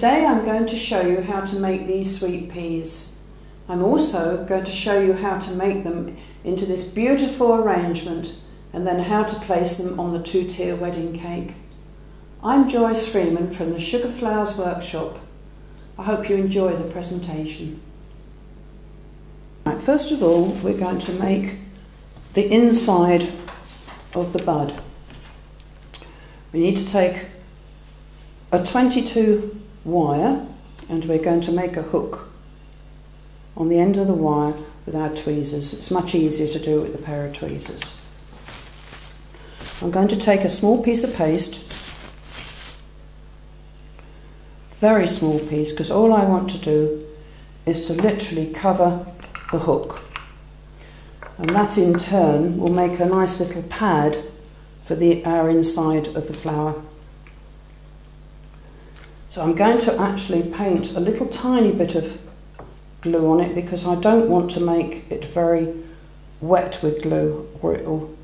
Today I'm going to show you how to make these sweet peas. I'm also going to show you how to make them into this beautiful arrangement and then how to place them on the 2-tier wedding cake. I'm Joyce Freeman from the Sugar Flowers Workshop. I hope you enjoy the presentation. Right, first of all, we're going to make the inside of the bud. We need to take a 22 wire and we're going to make a hook on the end of the wire with our tweezers. It's much easier to do it with a pair of tweezers. I'm going to take a small piece of paste, very small piece, because all I want to do is to literally cover the hook, and that in turn will make a nice little pad for our inside of the flower. So I'm going to actually paint a little tiny bit of glue on it because I don't want to make it very wet with glue or it will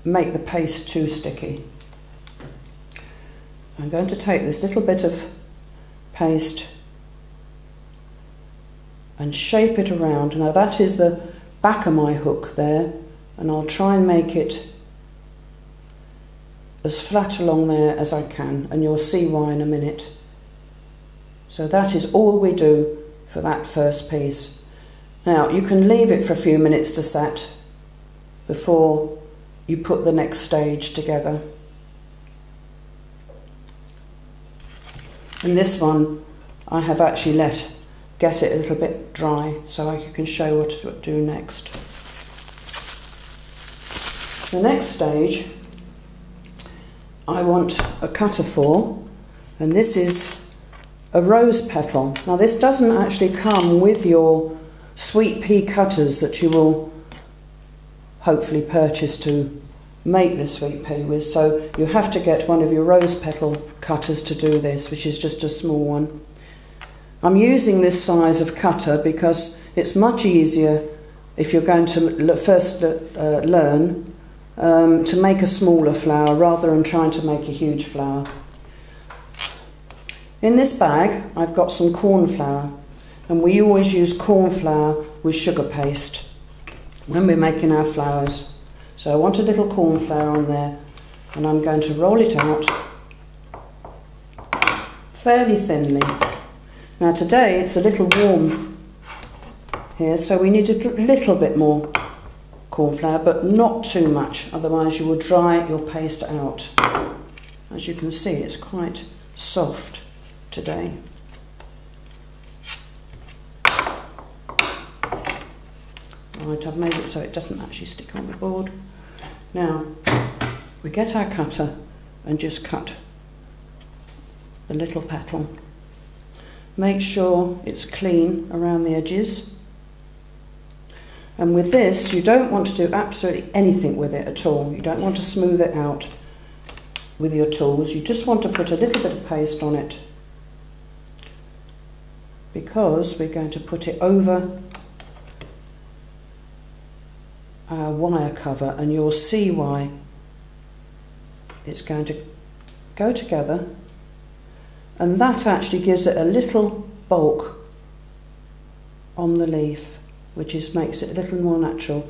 make the paste too sticky. I'm going to take this little bit of paste and shape it around. Now that is the back of my hook there, and I'll try and make it as flat along there as I can, and you'll see why in a minute. So that is all we do for that first piece. Now you can leave it for a few minutes to set before you put the next stage together. And this one I have actually get it a little bit dry so I can show what to do next. The next stage I want a cutter for, and this is a rose petal. Now this doesn't actually come with your sweet pea cutters that you will hopefully purchase to make the sweet pea with, so you have to get one of your rose petal cutters to do this, which is just a small one. I'm using this size of cutter because it's much easier if you're going to first learn to make a smaller flower rather than trying to make a huge flower. In this bag I've got some corn flour, and we always use corn flour with sugar paste when we're making our flowers. So I want a little corn flour on there, and I'm going to roll it out fairly thinly. Now today it's a little warm here, so we need a little bit more corn flour, but not too much, otherwise you will dry your paste out. As you can see, it's quite soft today. Right, I've made it so it doesn't actually stick on the board. Now we get our cutter and just cut the little petal. Make sure it's clean around the edges. And with this, you don't want to do absolutely anything with it at all. You don't want to smooth it out with your tools. You just want to put a little bit of paste on it, because we're going to put it over our wire cover, and you'll see why it's going to go together, and that actually gives it a little bulk on the leaf, which makes it a little more natural.